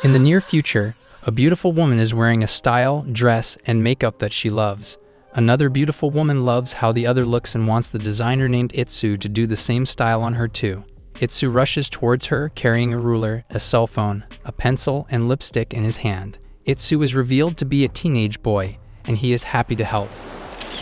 In the near future, a beautiful woman is wearing a style, dress, and makeup that she loves. Another beautiful woman loves how the other looks and wants the designer named Itsu to do the same style on her too. Itsu rushes towards her, carrying a ruler, a cell phone, a pencil, and lipstick in his hand. Itsu is revealed to be a teenage boy, and he is happy to help.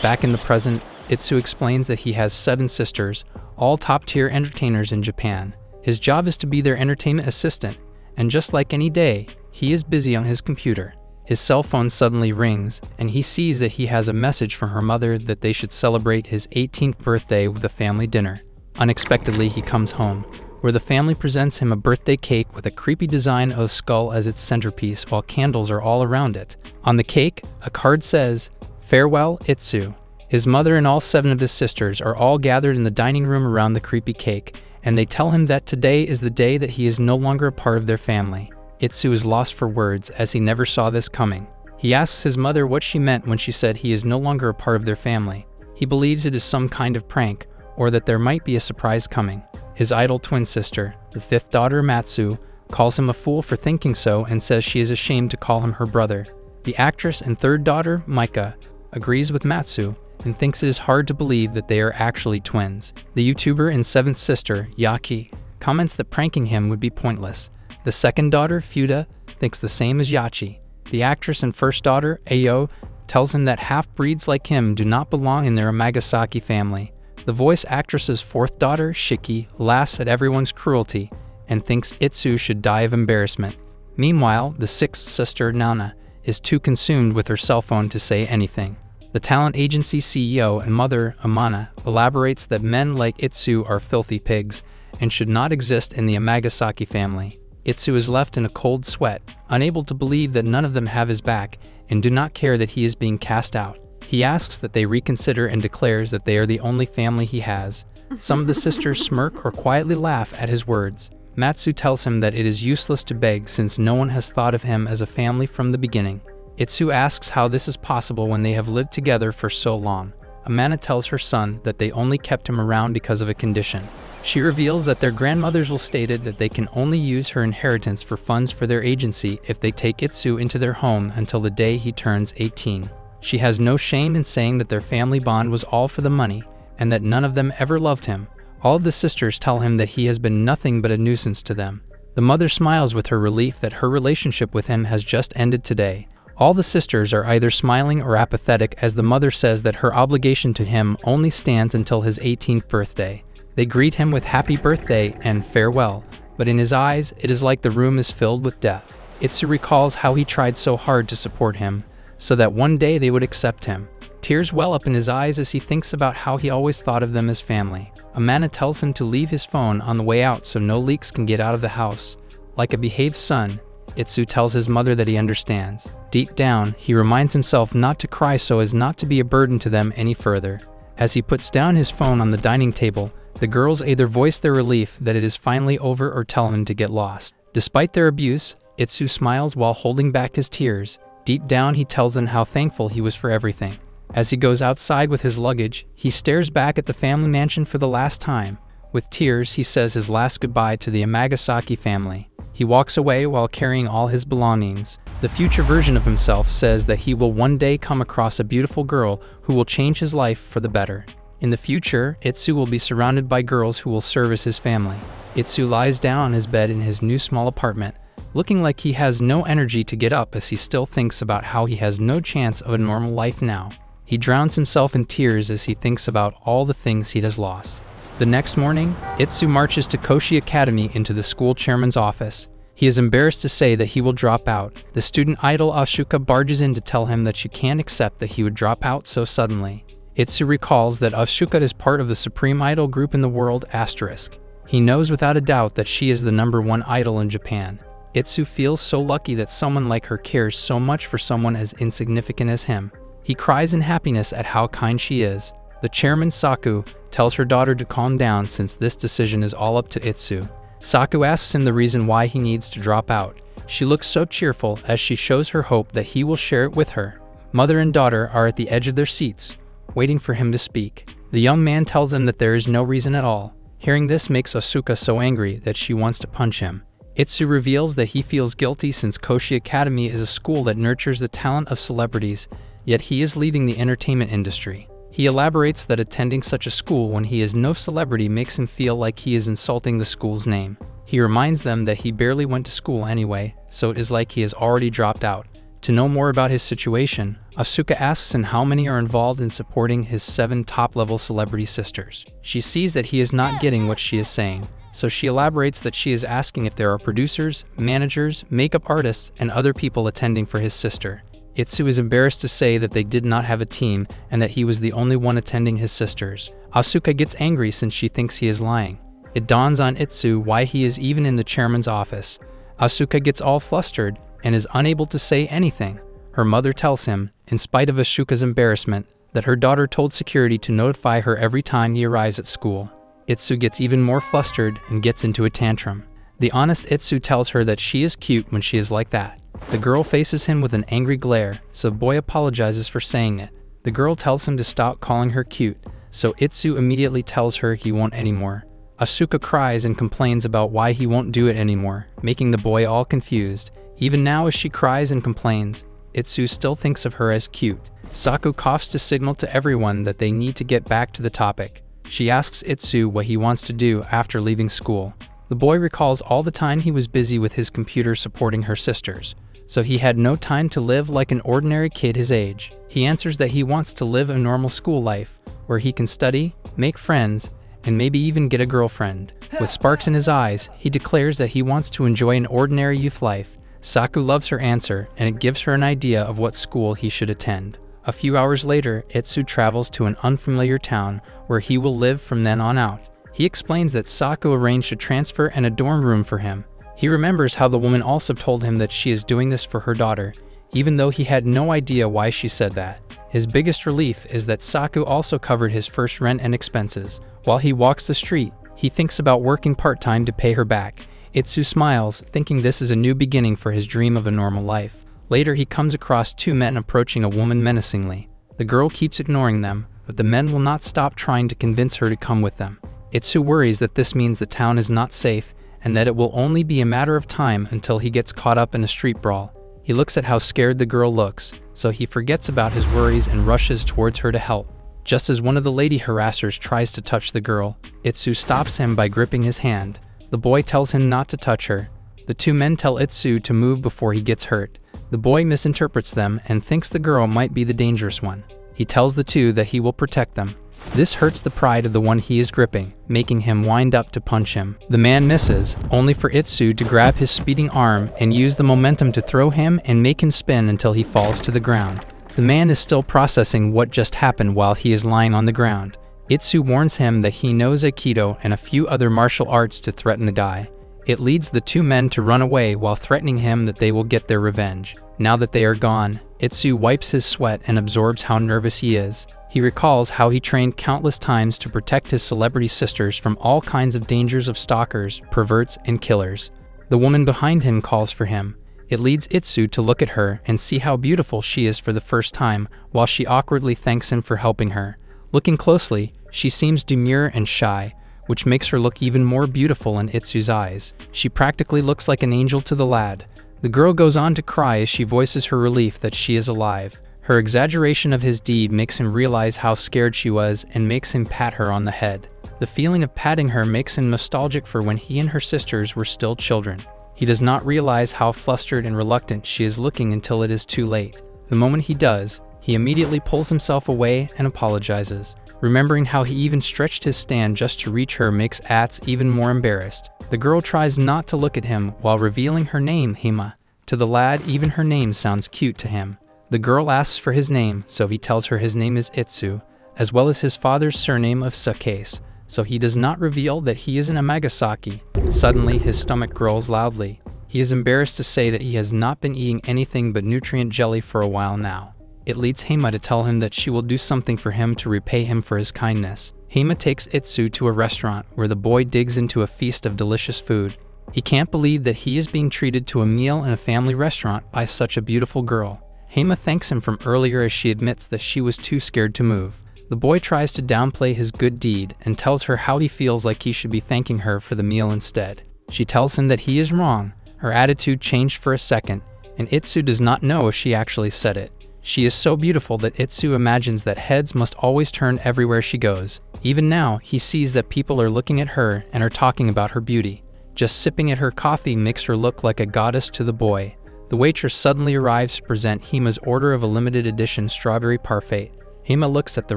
Back in the present, Itsu explains that he has 7 sisters, all top-tier entertainers in Japan. His job is to be their entertainment assistant, and just like any day, he is busy on his computer. His cell phone suddenly rings, and he sees that he has a message from her mother that they should celebrate his 18th birthday with a family dinner. Unexpectedly, he comes home, where the family presents him a birthday cake with a creepy design of a skull as its centerpiece while candles are all around it. On the cake, a card says, "Farewell, Itsu." His mother and all 7 of his sisters are all gathered in the dining room around the creepy cake, and they tell him that today is the day that he is no longer a part of their family. Itsu is lost for words as he never saw this coming. He asks his mother what she meant when she said he is no longer a part of their family. He believes it is some kind of prank, or that there might be a surprise coming. His idol twin sister, the 5th daughter Matsu, calls him a fool for thinking so and says she is ashamed to call him her brother. The actress and 3rd daughter, Mika, agrees with Matsu and thinks it is hard to believe that they are actually twins. The YouTuber and 7th sister, Yaki, comments that pranking him would be pointless. The 2nd daughter, Fuda, thinks the same as Yachi. The actress and 1st daughter, Ayo, tells him that half-breeds like him do not belong in their Amagasaki family. The voice actress's 4th daughter, Shiki, laughs at everyone's cruelty and thinks Itsu should die of embarrassment. Meanwhile, the 6th sister, Nana, is too consumed with her cell phone to say anything. The talent agency CEO and mother, Amana, elaborates that men like Itsu are filthy pigs and should not exist in the Amagasaki family. Itsu is left in a cold sweat, unable to believe that none of them have his back and do not care that he is being cast out. He asks that they reconsider and declares that they are the only family he has. Some of the sisters smirk or quietly laugh at his words. Matsu tells him that it is useless to beg since no one has thought of him as a family from the beginning. Itsu asks how this is possible when they have lived together for so long. Amana tells her son that they only kept him around because of a condition. She reveals that their grandmothers will stated that they can only use her inheritance for funds for their agency if they take Itsu into their home until the day he turns 18. She has no shame in saying that their family bond was all for the money and that none of them ever loved him. All of the sisters tell him that he has been nothing but a nuisance to them. The mother smiles with her relief that her relationship with him has just ended today. All the sisters are either smiling or apathetic as the mother says that her obligation to him only stands until his 18th birthday. They greet him with happy birthday and farewell, but in his eyes, it is like the room is filled with death. Itsu recalls how he tried so hard to support him, so that one day they would accept him. Tears well up in his eyes as he thinks about how he always thought of them as family. Amana tells him to leave his phone on the way out so no leaks can get out of the house. Like a behaved son, Itsu tells his mother that he understands. Deep down, he reminds himself not to cry so as not to be a burden to them any further. As he puts down his phone on the dining table, the girls either voice their relief that it is finally over or tell him to get lost. Despite their abuse, Itsu smiles while holding back his tears. Deep down, he tells them how thankful he was for everything. As he goes outside with his luggage, he stares back at the family mansion for the last time. With tears, he says his last goodbye to the Amagasaki family. He walks away while carrying all his belongings. The future version of himself says that he will one day come across a beautiful girl who will change his life for the better. In the future, Itsu will be surrounded by girls who will service his family. Itsu lies down on his bed in his new small apartment, looking like he has no energy to get up as he still thinks about how he has no chance of a normal life now. He drowns himself in tears as he thinks about all the things he has lost. The next morning, Itsu marches to Koshi Academy into the school chairman's office. He is embarrassed to say that he will drop out. The student idol Asuka barges in to tell him that she can't accept that he would drop out so suddenly. Itsu recalls that Asuka is part of the supreme idol group in the world, **. He knows without a doubt that she is the #1 idol in Japan. Itsu feels so lucky that someone like her cares so much for someone as insignificant as him. He cries in happiness at how kind she is. The chairman, Saku, tells her daughter to calm down since this decision is all up to Itsu. Saku asks him the reason why he needs to drop out. She looks so cheerful as she shows her hope that he will share it with her. Mother and daughter are at the edge of their seats, waiting for him to speak. The young man tells them that there is no reason at all. Hearing this makes Asuka so angry that she wants to punch him. Itsu reveals that he feels guilty since Koshi Academy is a school that nurtures the talent of celebrities, yet he is leaving the entertainment industry. He elaborates that attending such a school when he is no celebrity makes him feel like he is insulting the school's name. He reminds them that he barely went to school anyway, so it is like he has already dropped out. To know more about his situation, Asuka asks him how many are involved in supporting his 7 top-level celebrity sisters. She sees that he is not getting what she is saying, so she elaborates that she is asking if there are producers, managers, makeup artists, and other people attending for his sister. Itsu is embarrassed to say that they did not have a team and that he was the only one attending his sisters. Asuka gets angry since she thinks he is lying. It dawns on Itsu why he is even in the chairman's office. Asuka gets all flustered and is unable to say anything. Her mother tells him, in spite of Asuka's embarrassment, that her daughter told security to notify her every time he arrives at school. Itsu gets even more flustered and gets into a tantrum. The honest Itsu tells her that she is cute when she is like that. The girl faces him with an angry glare, so boy apologizes for saying it. The girl tells him to stop calling her cute, so Itsu immediately tells her he won't anymore. Asuka cries and complains about why he won't do it anymore, making the boy all confused. Even now as she cries and complains, Itsu still thinks of her as cute. Saku coughs to signal to everyone that they need to get back to the topic. She asks Itsu what he wants to do after leaving school. The boy recalls all the time he was busy with his computer supporting her sisters, so he had no time to live like an ordinary kid his age. He answers that he wants to live a normal school life, where he can study, make friends, and maybe even get a girlfriend. With sparks in his eyes, he declares that he wants to enjoy an ordinary youth life. Saku loves her answer, and it gives her an idea of what school he should attend. A few hours later, Itsu travels to an unfamiliar town where he will live from then on out. He explains that Saku arranged a transfer and a dorm room for him. He remembers how the woman also told him that she is doing this for her daughter, even though he had no idea why she said that. His biggest relief is that Saku also covered his first rent and expenses. While he walks the street, he thinks about working part-time to pay her back. Itsu smiles, thinking this is a new beginning for his dream of a normal life. Later, he comes across 2 men approaching a woman menacingly. The girl keeps ignoring them, but the men will not stop trying to convince her to come with them. Itsu worries that this means the town is not safe and that it will only be a matter of time until he gets caught up in a street brawl. He looks at how scared the girl looks, so he forgets about his worries and rushes towards her to help. Just as one of the lady harassers tries to touch the girl, Itsu stops him by gripping his hand. The boy tells him not to touch her. The 2 men tell Itsu to move before he gets hurt. The boy misinterprets them and thinks the girl might be the dangerous one. He tells the 2 that he will protect them. This hurts the pride of the one he is gripping, making him wind up to punch him. The man misses, only for Itsu to grab his speeding arm and use the momentum to throw him and make him spin until he falls to the ground. The man is still processing what just happened while he is lying on the ground. Itsu warns him that he knows Aikido and a few other martial arts to threaten the guy. It leads the 2 men to run away while threatening him that they will get their revenge. Now that they are gone, Itsu wipes his sweat and absorbs how nervous he is. He recalls how he trained countless times to protect his celebrity sisters from all kinds of dangers of stalkers, perverts, and killers. The woman behind him calls for him. It leads Itsu to look at her and see how beautiful she is for the first time, while she awkwardly thanks him for helping her. Looking closely, she seems demure and shy, which makes her look even more beautiful in Itsu's eyes. She practically looks like an angel to the lad. The girl goes on to cry as she voices her relief that she is alive. Her exaggeration of his deed makes him realize how scared she was and makes him pat her on the head. The feeling of patting her makes him nostalgic for when he and her sisters were still children. He does not realize how flustered and reluctant she is looking until it is too late. The moment he does, he immediately pulls himself away and apologizes. Remembering how he even stretched his stand just to reach her makes Ats even more embarrassed. The girl tries not to look at him while revealing her name, Hima. To the lad, even her name sounds cute to him. The girl asks for his name, so he tells her his name is Itsu, as well as his father's surname of Sakase, so he does not reveal that he is an Amagasaki. Suddenly, his stomach growls loudly. He is embarrassed to say that he has not been eating anything but nutrient jelly for a while now. It leads Hima to tell him that she will do something for him to repay him for his kindness. Hima takes Itsu to a restaurant where the boy digs into a feast of delicious food. He can't believe that he is being treated to a meal in a family restaurant by such a beautiful girl. Hima thanks him from earlier as she admits that she was too scared to move. The boy tries to downplay his good deed and tells her how he feels like he should be thanking her for the meal instead. She tells him that he is wrong. Her attitude changed for a second, and Itsu does not know if she actually said it. She is so beautiful that Itsu imagines that heads must always turn everywhere she goes. Even now, he sees that people are looking at her and are talking about her beauty. Just sipping at her coffee makes her look like a goddess to the boy. The waitress suddenly arrives to present Hima's order of a limited edition strawberry parfait. Hima looks at the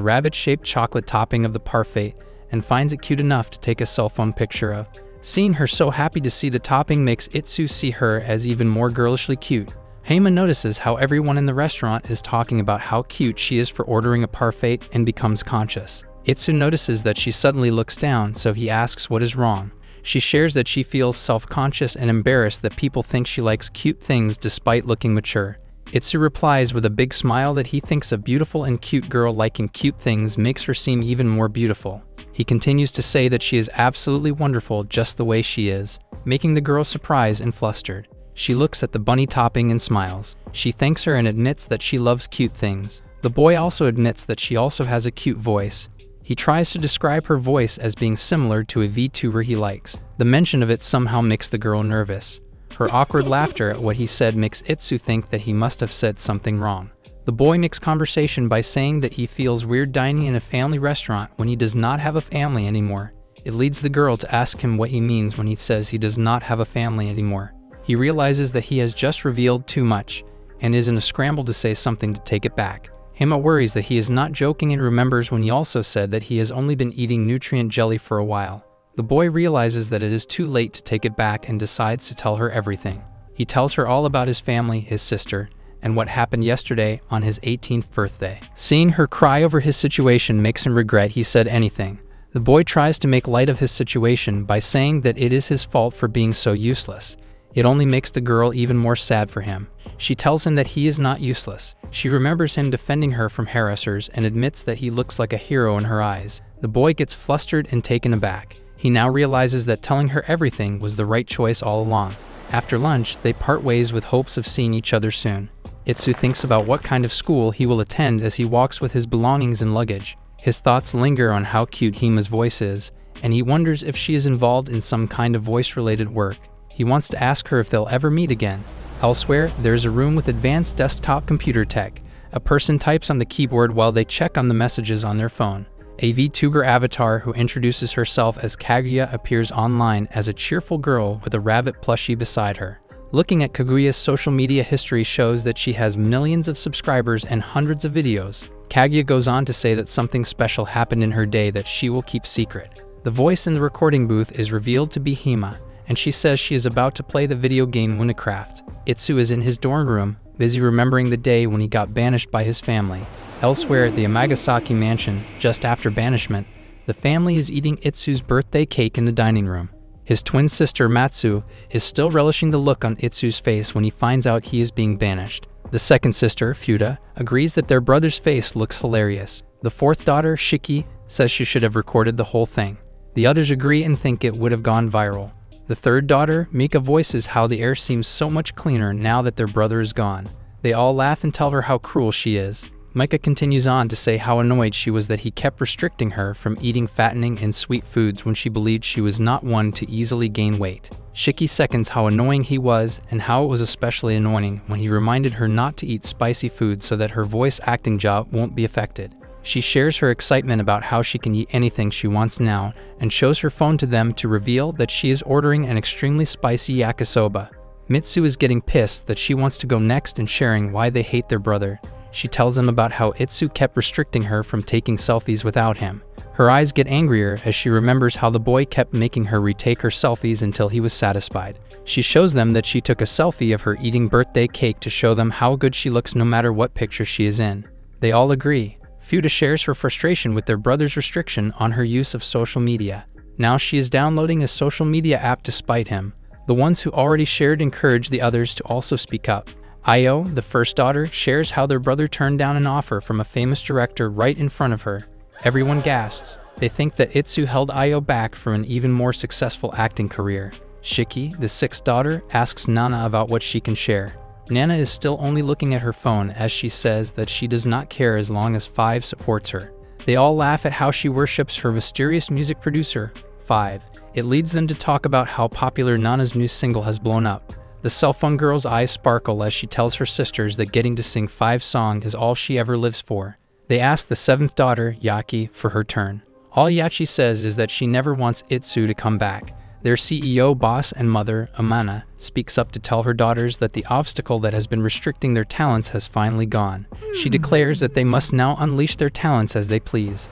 rabbit-shaped chocolate topping of the parfait and finds it cute enough to take a cell phone picture of. Seeing her so happy to see the topping makes Itsu see her as even more girlishly cute. Hima notices how everyone in the restaurant is talking about how cute she is for ordering a parfait and becomes conscious. Itsu notices that she suddenly looks down, so he asks what is wrong. She shares that she feels self-conscious and embarrassed that people think she likes cute things despite looking mature. Itsu replies with a big smile that he thinks a beautiful and cute girl liking cute things makes her seem even more beautiful. He continues to say that she is absolutely wonderful just the way she is, making the girl surprised and flustered. She looks at the bunny topping and smiles. She thanks her and admits that she loves cute things. The boy also admits that she also has a cute voice. He tries to describe her voice as being similar to a VTuber he likes. The mention of it somehow makes the girl nervous. Her awkward laughter at what he said makes Itsu think that he must have said something wrong. The boy makes conversation by saying that he feels weird dining in a family restaurant when he does not have a family anymore. It leads the girl to ask him what he means when he says he does not have a family anymore. He realizes that he has just revealed too much and is in a scramble to say something to take it back. Hima worries that he is not joking and remembers when he also said that he has only been eating nutrient jelly for a while. The boy realizes that it is too late to take it back and decides to tell her everything. He tells her all about his family, his sister, and what happened yesterday on his 18th birthday. Seeing her cry over his situation makes him regret he said anything. The boy tries to make light of his situation by saying that it is his fault for being so useless. It only makes the girl even more sad for him. She tells him that he is not useless. She remembers him defending her from harassers and admits that he looks like a hero in her eyes. The boy gets flustered and taken aback. He now realizes that telling her everything was the right choice all along. After lunch, they part ways with hopes of seeing each other soon. Itsu thinks about what kind of school he will attend as he walks with his belongings and luggage. His thoughts linger on how cute Hima's voice is, and he wonders if she is involved in some kind of voice-related work. He wants to ask her if they'll ever meet again. Elsewhere, there is a room with advanced desktop computer tech. A person types on the keyboard while they check on the messages on their phone. A VTuber avatar who introduces herself as Kaguya appears online as a cheerful girl with a rabbit plushie beside her. Looking at Kaguya's social media history shows that she has millions of subscribers and hundreds of videos. Kaguya goes on to say that something special happened in her day that she will keep secret. The voice in the recording booth is revealed to be Hima, and she says she is about to play the video game Winecraft. Itsu is in his dorm room, busy remembering the day when he got banished by his family. Elsewhere at the Amagasaki mansion, just after banishment, the family is eating Itsu's birthday cake in the dining room. His twin sister Matsu is still relishing the look on Itsu's face when he finds out he is being banished. The second sister, Fuda, agrees that their brother's face looks hilarious. The fourth daughter, Shiki, says she should have recorded the whole thing. The others agree and think it would have gone viral. The third daughter, Mika, voices how the air seems so much cleaner now that their brother is gone. They all laugh and tell her how cruel she is. Mika continues on to say how annoyed she was that he kept restricting her from eating fattening and sweet foods when she believed she was not one to easily gain weight. Shiki seconds how annoying he was and how it was especially annoying when he reminded her not to eat spicy food so that her voice acting job won't be affected. She shares her excitement about how she can eat anything she wants now and shows her phone to them to reveal that she is ordering an extremely spicy yakisoba. Mitsu is getting pissed that she wants to go next and sharing why they hate their brother. She tells them about how Itsu kept restricting her from taking selfies without him. Her eyes get angrier as she remembers how the boy kept making her retake her selfies until he was satisfied. She shows them that she took a selfie of her eating birthday cake to show them how good she looks no matter what picture she is in. They all agree. Fuda shares her frustration with their brother's restriction on her use of social media. Now she is downloading a social media app to spite him. The ones who already shared encourage the others to also speak up. Io, the first daughter, shares how their brother turned down an offer from a famous director right in front of her. Everyone gasps. They think that Itsu held Io back from an even more successful acting career. Shiki, the sixth daughter, asks Nana about what she can share. Nana is still only looking at her phone as she says that she does not care as long as Five supports her. They all laugh at how she worships her mysterious music producer, Five. It leads them to talk about how popular Nana's new single has blown up. The cell phone girl's eyes sparkle as she tells her sisters that getting to sing 5 songs is all she ever lives for. They ask the 7th daughter, Yaki, for her turn. All Yachi says is that she never wants Itsu to come back. Their CEO, boss, and mother, Amana, speaks up to tell her daughters that the obstacle that has been restricting their talents has finally gone. She declares that they must now unleash their talents as they please.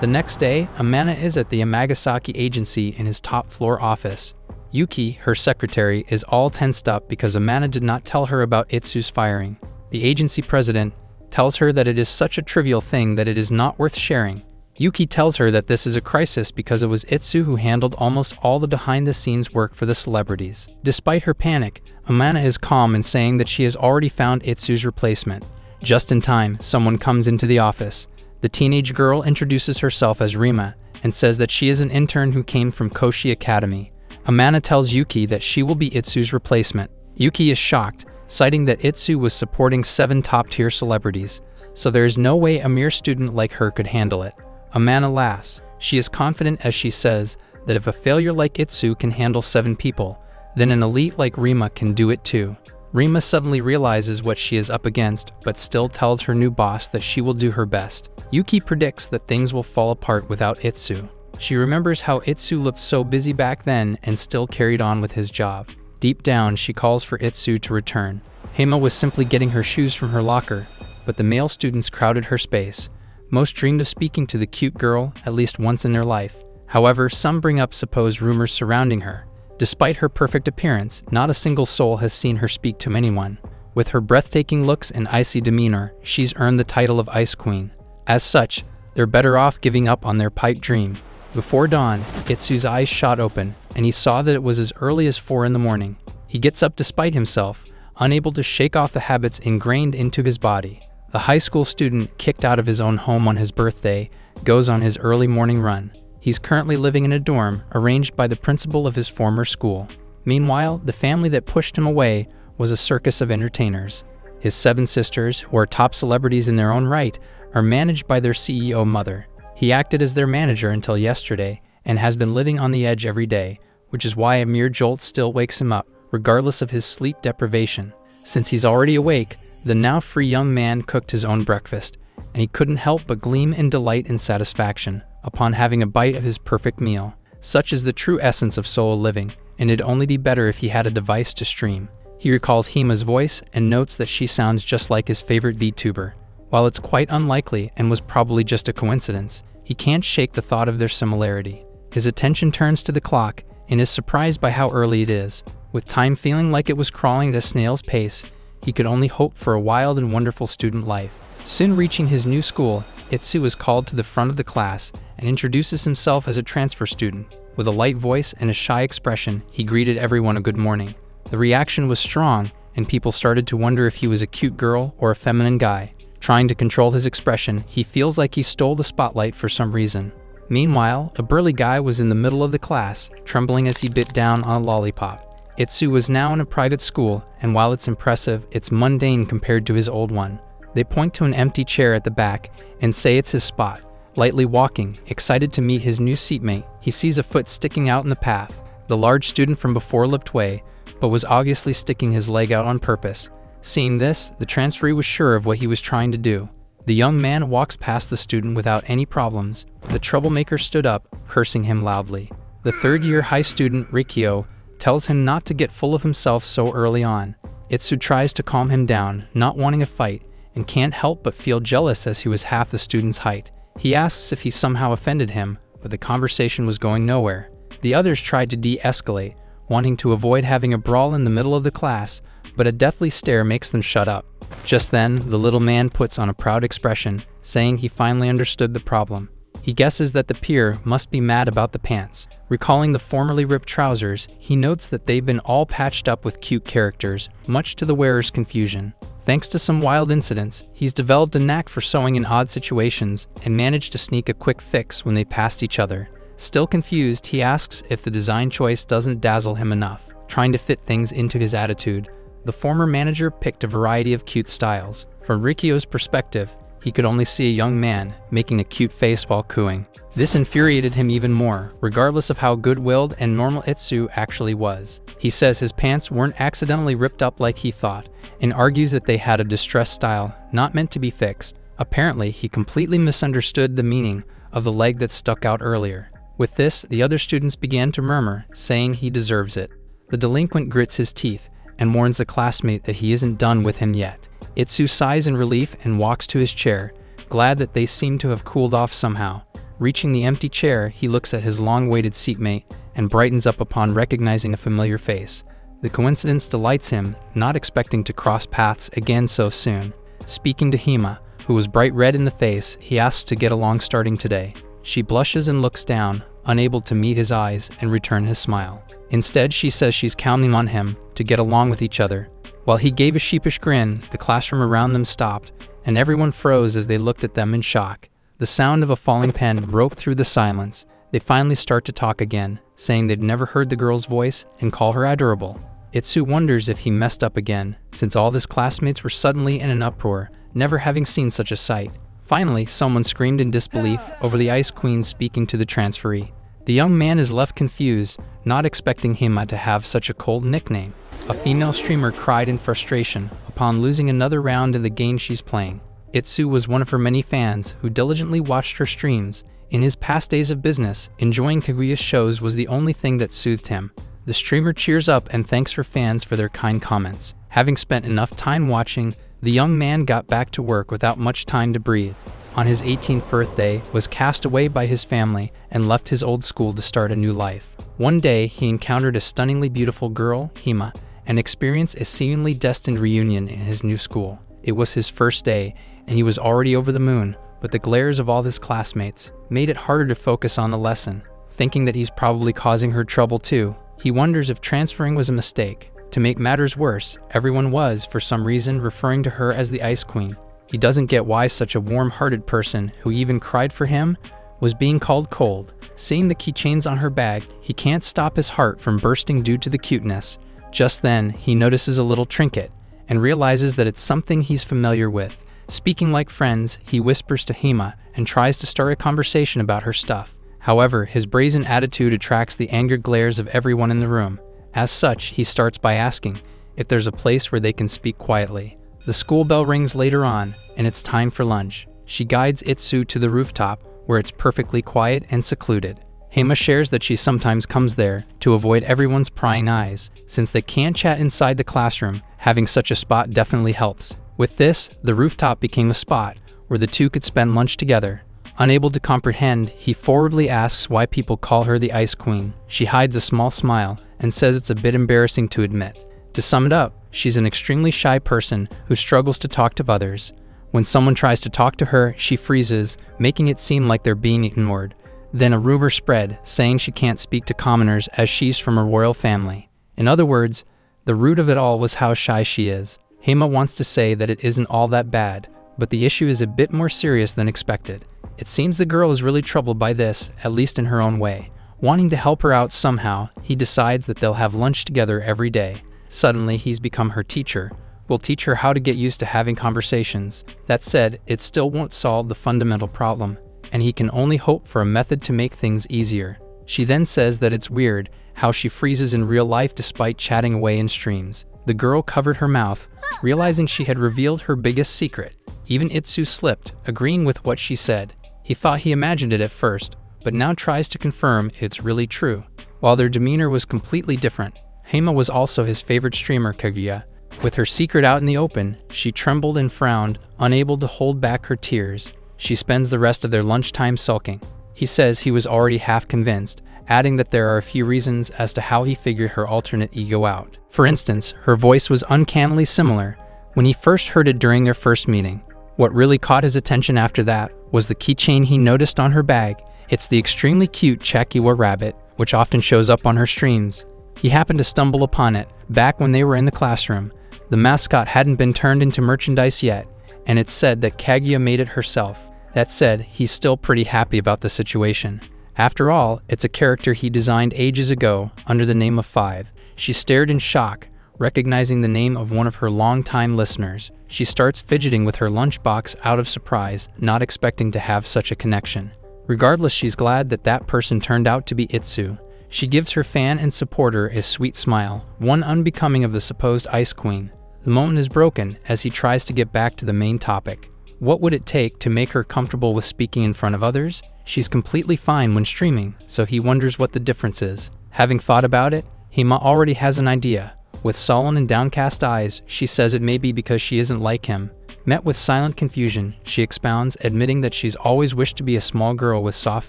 The next day, Amana is at the Yamagasaki agency in his top-floor office. Yuki, her secretary, is all tensed up because Amana did not tell her about Itsu's firing. The agency president tells her that it is such a trivial thing that it is not worth sharing. Yuki tells her that this is a crisis because it was Itsu who handled almost all the behind-the-scenes work for the celebrities. Despite her panic, Amana is calm in saying that she has already found Itsu's replacement. Just in time, someone comes into the office. The teenage girl introduces herself as Rima and says that she is an intern who came from Koshi Academy. Amana tells Yuki that she will be Itsu's replacement. Yuki is shocked, citing that Itsu was supporting 7 top-tier celebrities, so there is no way a mere student like her could handle it. Amana laughs. She is confident as she says that if a failure like Itsu can handle 7 people, then an elite like Rima can do it too. Rima suddenly realizes what she is up against, but still tells her new boss that she will do her best. Yuki predicts that things will fall apart without Itsu. She remembers how Itsu looked so busy back then and still carried on with his job. Deep down, she calls for Itsu to return. Heima was simply getting her shoes from her locker, but the male students crowded her space. Most dreamed of speaking to the cute girl at least once in their life. However, some bring up supposed rumors surrounding her. Despite her perfect appearance, not a single soul has seen her speak to anyone. With her breathtaking looks and icy demeanor, she's earned the title of Ice Queen. As such, they're better off giving up on their pipe dream. Before dawn, Itsu's eyes shot open, and he saw that it was as early as 4 in the morning. He gets up despite himself, unable to shake off the habits ingrained into his body. The high school student, kicked out of his own home on his birthday, goes on his early morning run. He's currently living in a dorm arranged by the principal of his former school. Meanwhile, the family that pushed him away was a circus of entertainers. His 7 sisters, who are top celebrities in their own right, are managed by their CEO mother. He acted as their manager until yesterday and has been living on the edge every day, which is why a mere jolt still wakes him up, regardless of his sleep deprivation. Since he's already awake, the now free young man cooked his own breakfast, and he couldn't help but gleam in delight and satisfaction upon having a bite of his perfect meal. Such is the true essence of solo living, and it'd only be better if he had a device to stream. He recalls Hima's voice and notes that she sounds just like his favorite VTuber. While it's quite unlikely and was probably just a coincidence, he can't shake the thought of their similarity. His attention turns to the clock and is surprised by how early it is. With time feeling like it was crawling at a snail's pace, he could only hope for a wild and wonderful student life. Soon reaching his new school, Itsu is called to the front of the class and introduces himself as a transfer student. With a light voice and a shy expression, he greeted everyone a good morning. The reaction was strong, and people started to wonder if he was a cute girl or a feminine guy. Trying to control his expression, he feels like he stole the spotlight for some reason. Meanwhile, a burly guy was in the middle of the class, trembling as he bit down on a lollipop. Itsu was now in a private school, and while it's impressive, it's mundane compared to his old one. They point to an empty chair at the back and say it's his spot. Lightly walking, excited to meet his new seatmate, he sees a foot sticking out in the path. The large student from before looked away, but was obviously sticking his leg out on purpose. Seeing this, the transferee was sure of what he was trying to do. The young man walks past the student without any problems. The troublemaker stood up, cursing him loudly. The third-year high student, Rikyo, tells him not to get full of himself so early on. Itsu tries to calm him down, not wanting a fight, and can't help but feel jealous as he was half the student's height. He asks if he somehow offended him, but the conversation was going nowhere. The others tried to de-escalate, wanting to avoid having a brawl in the middle of the class, but a deathly stare makes them shut up. Just then, the little man puts on a proud expression, saying he finally understood the problem. He guesses that the peer must be mad about the pants. Recalling the formerly ripped trousers, he notes that they've been all patched up with cute characters, much to the wearer's confusion. Thanks to some wild incidents, he's developed a knack for sewing in odd situations and managed to sneak a quick fix when they passed each other. Still confused, he asks if the design choice doesn't dazzle him enough, trying to fit things into his attitude. The former manager picked a variety of cute styles. From Rikyo's perspective, he could only see a young man making a cute face while cooing. This infuriated him even more, regardless of how good-willed and normal Itsu actually was. He says his pants weren't accidentally ripped up like he thought, and argues that they had a distressed style, not meant to be fixed. Apparently, he completely misunderstood the meaning of the leg that stuck out earlier. With this, the other students began to murmur, saying he deserves it. The delinquent grits his teeth and warns the classmate that he isn't done with him yet. Itsu sighs in relief and walks to his chair, glad that they seem to have cooled off somehow. Reaching the empty chair, he looks at his long-awaited seatmate and brightens up upon recognizing a familiar face. The coincidence delights him, not expecting to cross paths again so soon. Speaking to Hima, who was bright red in the face, he asks to get along starting today. She blushes and looks down, unable to meet his eyes and return his smile. Instead, she says she's counting on him to get along with each other. While he gave a sheepish grin, the classroom around them stopped, and everyone froze as they looked at them in shock. The sound of a falling pen broke through the silence. They finally start to talk again, saying they'd never heard the girl's voice and call her adorable. Itsu wonders if he messed up again, since all his classmates were suddenly in an uproar, never having seen such a sight. Finally, someone screamed in disbelief over the Ice Queen speaking to the transferee. The young man is left confused, not expecting Hima to have such a cold nickname. A female streamer cried in frustration upon losing another round in the game she's playing. Itsu was one of her many fans who diligently watched her streams. In his past days of business, enjoying Kaguya's shows was the only thing that soothed him. The streamer cheers up and thanks her fans for their kind comments. Having spent enough time watching, the young man got back to work without much time to breathe. On his 18th birthday, was cast away by his family and left his old school to start a new life. One day, he encountered a stunningly beautiful girl, Hima, and experienced a seemingly destined reunion in his new school. It was his first day, and he was already over the moon, but the glares of all his classmates made it harder to focus on the lesson. Thinking that he's probably causing her trouble too, he wonders if transferring was a mistake. To make matters worse, everyone was, for some reason, referring to her as the Ice Queen. He doesn't get why such a warm-hearted person, who even cried for him, was being called cold. Seeing the keychains on her bag, he can't stop his heart from bursting due to the cuteness. Just then, he notices a little trinket, and realizes that it's something he's familiar with. Speaking like friends, he whispers to Hima and tries to start a conversation about her stuff. However, his brazen attitude attracts the angered glares of everyone in the room. As such, he starts by asking if there's a place where they can speak quietly. The school bell rings later on, and it's time for lunch. She guides Itsu to the rooftop, where it's perfectly quiet and secluded. Hima shares that she sometimes comes there to avoid everyone's prying eyes. Since they can't chat inside the classroom, having such a spot definitely helps. With this, the rooftop became a spot where the two could spend lunch together. Unable to comprehend, he forwardly asks why people call her the Ice Queen. She hides a small smile and says it's a bit embarrassing to admit. To sum it up, she's an extremely shy person who struggles to talk to others. When someone tries to talk to her, she freezes, making it seem like they're being ignored. Then a rumor spread, saying she can't speak to commoners as she's from a royal family. In other words, the root of it all was how shy she is. Hima wants to say that it isn't all that bad, but the issue is a bit more serious than expected. It seems the girl is really troubled by this, at least in her own way. Wanting to help her out somehow, he decides that they'll have lunch together every day. Suddenly, he's become her teacher. Will teach her how to get used to having conversations. That said, it still won't solve the fundamental problem, and he can only hope for a method to make things easier. She then says that it's weird how she freezes in real life despite chatting away in streams. The girl covered her mouth, realizing she had revealed her biggest secret. Even Itsu slipped, agreeing with what she said. He thought he imagined it at first, but now tries to confirm it's really true. While their demeanor was completely different, Hima was also his favorite streamer, Kaguya. With her secret out in the open, she trembled and frowned, unable to hold back her tears. She spends the rest of their lunchtime sulking. He says he was already half convinced, adding that there are a few reasons as to how he figured her alternate ego out. For instance, her voice was uncannily similar when he first heard it during their first meeting. What really caught his attention after that was the keychain he noticed on her bag. It's the extremely cute Chakiwa rabbit, which often shows up on her streams. He happened to stumble upon it back when they were in the classroom. The mascot hadn't been turned into merchandise yet, and it's said that Kaguya made it herself. That said, he's still pretty happy about the situation. After all, it's a character he designed ages ago under the name of 5. She stared in shock, recognizing the name of one of her longtime listeners. She starts fidgeting with her lunchbox out of surprise, not expecting to have such a connection. Regardless, she's glad that that person turned out to be Itsu. She gives her fan and supporter a sweet smile, one unbecoming of the supposed Ice Queen. The moment is broken as he tries to get back to the main topic. What would it take to make her comfortable with speaking in front of others? She's completely fine when streaming, so he wonders what the difference is. Having thought about it, Hima already has an idea. With sullen and downcast eyes, she says it may be because she isn't like him. Met with silent confusion, she expounds, admitting that she's always wished to be a small girl with soft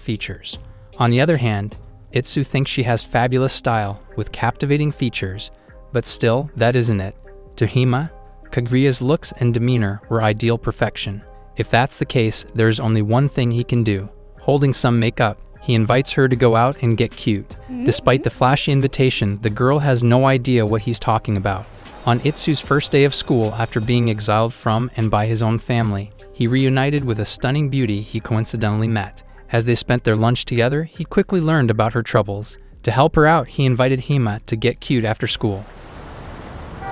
features. On the other hand, Itsu thinks she has fabulous style, with captivating features, but still, that isn't it. To Hima, Kaguya's looks and demeanor were ideal perfection. If that's the case, there's only one thing he can do. Holding some makeup, he invites her to go out and get cute. Despite the flashy invitation, the girl has no idea what he's talking about. On Itsu's first day of school after being exiled from and by his own family, he reunited with a stunning beauty he coincidentally met. As they spent their lunch together, he quickly learned about her troubles. To help her out, he invited Hima to get cute after school.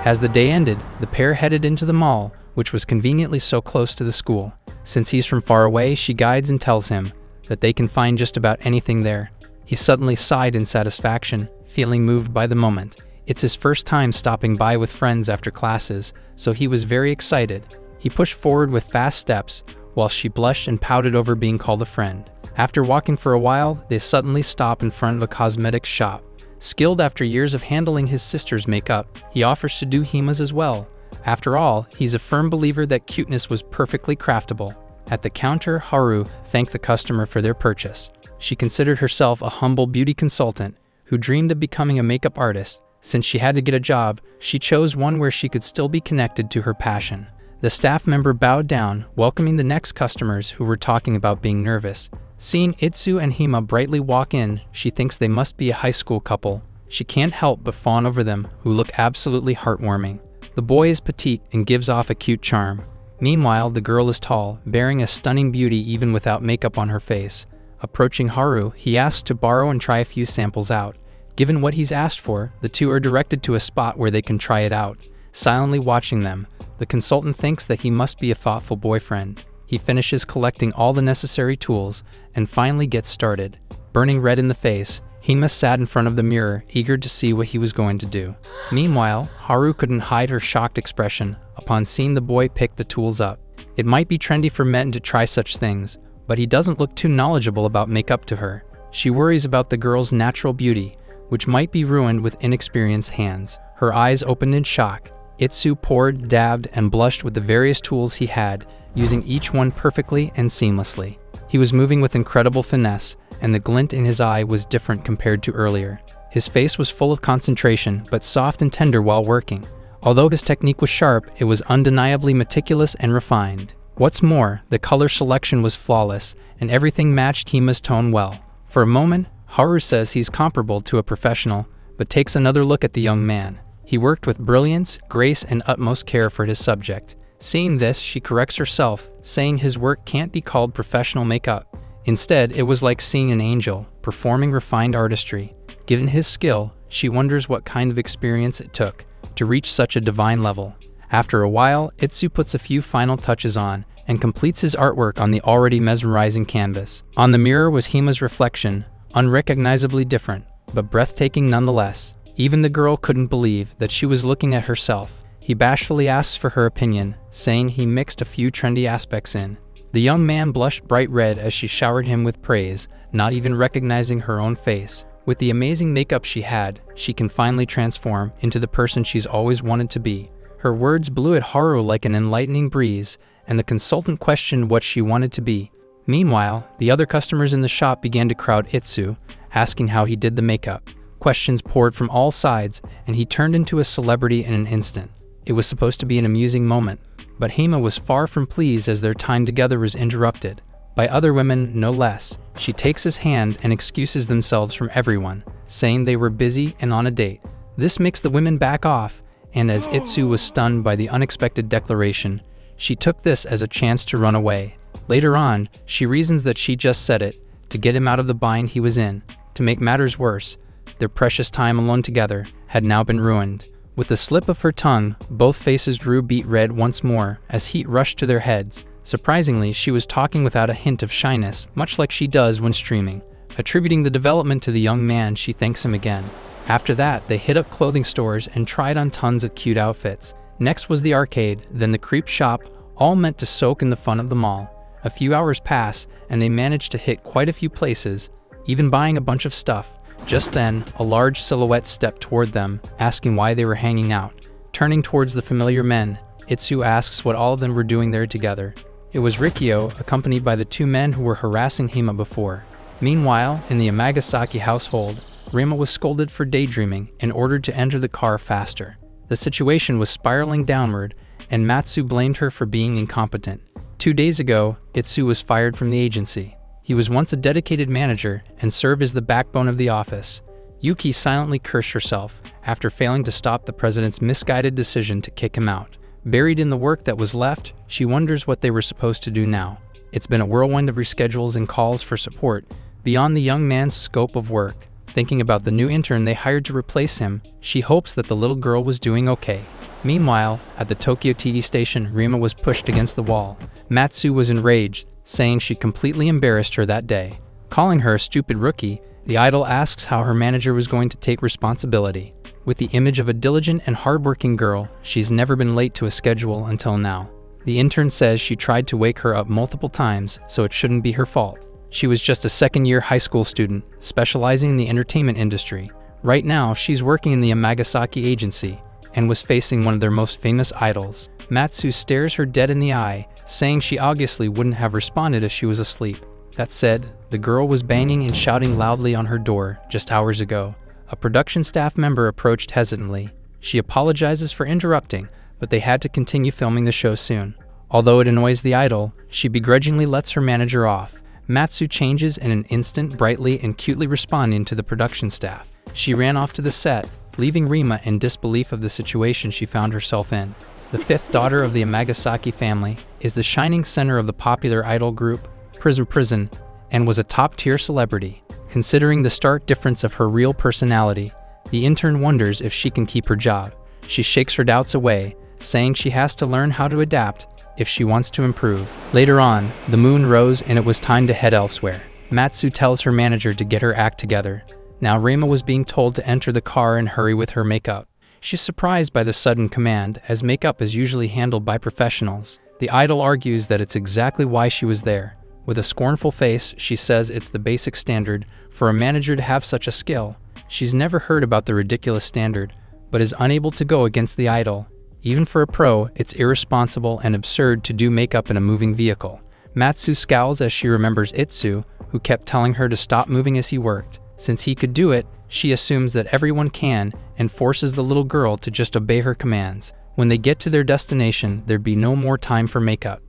As the day ended, the pair headed into the mall, which was conveniently so close to the school. Since he's from far away, she guides and tells him that they can find just about anything there. He suddenly sighed in satisfaction, feeling moved by the moment. It's his first time stopping by with friends after classes, so he was very excited. He pushed forward with fast steps, while she blushed and pouted over being called a friend. After walking for a while, they suddenly stop in front of a cosmetics shop. Skilled after years of handling his sister's makeup, he offers to do Hima's as well. After all, he's a firm believer that cuteness was perfectly craftable. At the counter, Haru thanked the customer for their purchase. She considered herself a humble beauty consultant who dreamed of becoming a makeup artist. Since she had to get a job, she chose one where she could still be connected to her passion. The staff member bowed down, welcoming the next customers who were talking about being nervous. Seeing Itsu and Hima brightly walk in, she thinks they must be a high school couple. She can't help but fawn over them, who look absolutely heartwarming. The boy is petite and gives off a cute charm. Meanwhile, the girl is tall, bearing a stunning beauty even without makeup on her face. Approaching Haru, he asks to borrow and try a few samples out. Given what he's asked for, the two are directed to a spot where they can try it out. Silently watching them, the consultant thinks that he must be a thoughtful boyfriend. He finishes collecting all the necessary tools and finally gets started. Burning red in the face, Hima sat in front of the mirror, eager to see what he was going to do. Meanwhile, Haru couldn't hide her shocked expression upon seeing the boy pick the tools up. It might be trendy for men to try such things, but he doesn't look too knowledgeable about makeup to her. She worries about the girl's natural beauty, which might be ruined with inexperienced hands. Her eyes opened in shock. Itsu poured, dabbed, and blushed with the various tools he had, using each one perfectly and seamlessly. He was moving with incredible finesse, and the glint in his eye was different compared to earlier. His face was full of concentration, but soft and tender while working. Although his technique was sharp, it was undeniably meticulous and refined. What's more, the color selection was flawless, and everything matched Hima's tone well. For a moment, Haru says he's comparable to a professional, but takes another look at the young man. He worked with brilliance, grace, and utmost care for his subject. Seeing this, she corrects herself, saying his work can't be called professional makeup. Instead, it was like seeing an angel, performing refined artistry. Given his skill, she wonders what kind of experience it took to reach such a divine level. After a while, Itsu puts a few final touches on and completes his artwork on the already mesmerizing canvas. On the mirror was Hima's reflection, unrecognizably different, but breathtaking nonetheless. Even the girl couldn't believe that she was looking at herself. He bashfully asks for her opinion, saying he mixed a few trendy aspects in. The young man blushed bright red as she showered him with praise, not even recognizing her own face. With the amazing makeup she had, she can finally transform into the person she's always wanted to be. Her words blew at Haru like an enlightening breeze, and the consultant questioned what she wanted to be. Meanwhile, the other customers in the shop began to crowd Itsu, asking how he did the makeup. Questions poured from all sides, and he turned into a celebrity in an instant. It was supposed to be an amusing moment, but Hima was far from pleased as their time together was interrupted. By other women, no less. She takes his hand and excuses themselves from everyone, saying they were busy and on a date. This makes the women back off, and as Itsu was stunned by the unexpected declaration, she took this as a chance to run away. Later on, she reasons that she just said it to get him out of the bind he was in. To make matters worse, their precious time alone together had now been ruined. With the slip of her tongue, both faces grew beet red once more as heat rushed to their heads. Surprisingly, she was talking without a hint of shyness, much like she does when streaming. Attributing the development to the young man, she thanks him again. After that, they hit up clothing stores and tried on tons of cute outfits. Next was the arcade, then the creep shop, all meant to soak in the fun of the mall. A few hours pass, and they managed to hit quite a few places, even buying a bunch of stuff. Just then, a large silhouette stepped toward them, asking why they were hanging out. Turning towards the familiar men, Itsu asks what all of them were doing there together. It was Rikyo, accompanied by the two men who were harassing Hima before. Meanwhile, in the Yamagasaki household, Rima was scolded for daydreaming and ordered to enter the car faster. The situation was spiraling downward, and Matsu blamed her for being incompetent. 2 days ago, Itsu was fired from the agency. He was once a dedicated manager and served as the backbone of the office. Yuki silently cursed herself after failing to stop the president's misguided decision to kick him out. Buried in the work that was left, she wonders what they were supposed to do now. It's been a whirlwind of reschedules and calls for support beyond the young man's scope of work. Thinking about the new intern they hired to replace him, she hopes that the little girl was doing okay. Meanwhile, at the Tokyo TV station, Rima was pushed against the wall. Matsu was enraged, saying she completely embarrassed her that day. Calling her a stupid rookie, the idol asks how her manager was going to take responsibility. With the image of a diligent and hardworking girl, she's never been late to a schedule until now. The intern says she tried to wake her up multiple times, so it shouldn't be her fault. She was just a second-year high school student, specializing in the entertainment industry. Right now, she's working in the Yamagasaki agency, and was facing one of their most famous idols. Matsu stares her dead in the eye, saying she obviously wouldn't have responded if she was asleep. That said, the girl was banging and shouting loudly on her door just hours ago. A production staff member approached hesitantly. She apologizes for interrupting, but they had to continue filming the show soon. Although it annoys the idol, she begrudgingly lets her manager off. Matsu changes in an instant, brightly and cutely responding to the production staff. She ran off to the set, leaving Rima in disbelief of the situation she found herself in. The fifth daughter of the Yamagasaki family is the shining center of the popular idol group, Prison, and was a top-tier celebrity. Considering the stark difference of her real personality, the intern wonders if she can keep her job. She shakes her doubts away, saying she has to learn how to adapt if she wants to improve. Later on, the moon rose and it was time to head elsewhere. Matsu tells her manager to get her act together. Now Rima was being told to enter the car and hurry with her makeup. She's surprised by the sudden command, as makeup is usually handled by professionals. The idol argues that it's exactly why she was there. With a scornful face, she says it's the basic standard for a manager to have such a skill. She's never heard about the ridiculous standard, but is unable to go against the idol. Even for a pro, it's irresponsible and absurd to do makeup in a moving vehicle. Matsu scowls as she remembers Itsu, who kept telling her to stop moving as he worked. Since he could do it, she assumes that everyone can and forces the little girl to just obey her commands. When they get to their destination, there'd be no more time for makeup.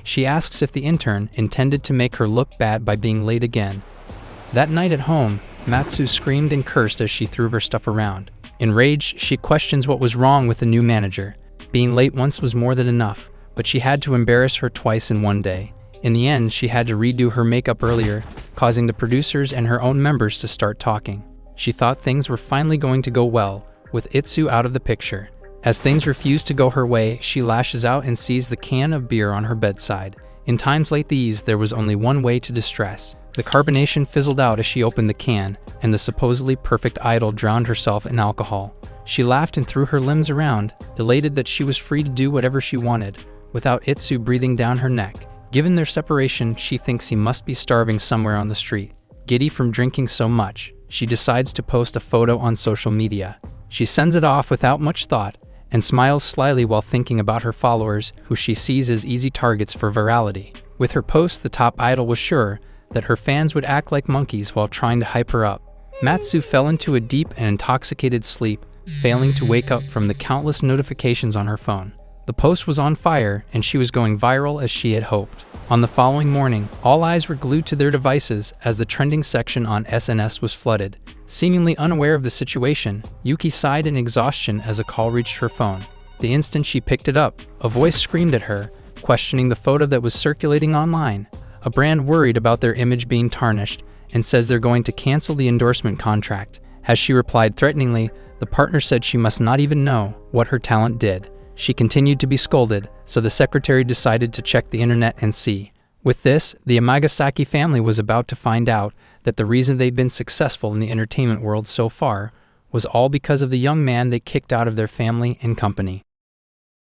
She asks if the intern intended to make her look bad by being late again. That night at home, Matsu screamed and cursed as she threw her stuff around. Enraged, she questions what was wrong with the new manager. Being late once was more than enough, but she had to embarrass her twice in one day. In the end, she had to redo her makeup earlier, causing the producers and her own members to start talking. She thought things were finally going to go well, with Itsu out of the picture. As things refuse to go her way, she lashes out and sees the can of beer on her bedside. In times like these, there was only one way to distress. The carbonation fizzled out as she opened the can, and the supposedly perfect idol drowned herself in alcohol. She laughed and threw her limbs around, elated that she was free to do whatever she wanted, without Itsu breathing down her neck. Given their separation, she thinks he must be starving somewhere on the street. Giddy from drinking so much, she decides to post a photo on social media. She sends it off without much thought, and smiles slyly while thinking about her followers, who she sees as easy targets for virality. With her post, the top idol was sure that her fans would act like monkeys while trying to hype her up. Matsu fell into a deep and intoxicated sleep, failing to wake up from the countless notifications on her phone. The post was on fire, and she was going viral as she had hoped. On the following morning, all eyes were glued to their devices as the trending section on SNS was flooded. Seemingly unaware of the situation, Yuki sighed in exhaustion as a call reached her phone. The instant she picked it up, a voice screamed at her, questioning the photo that was circulating online. A brand worried about their image being tarnished and says they're going to cancel the endorsement contract. As she replied threateningly, The partner said she must not even know what her talent did. She continued to be scolded, so the secretary decided to check the internet and see. With this, the Yamagasaki family was about to find out that the reason they'd been successful in the entertainment world so far was all because of the young man they kicked out of their family and company.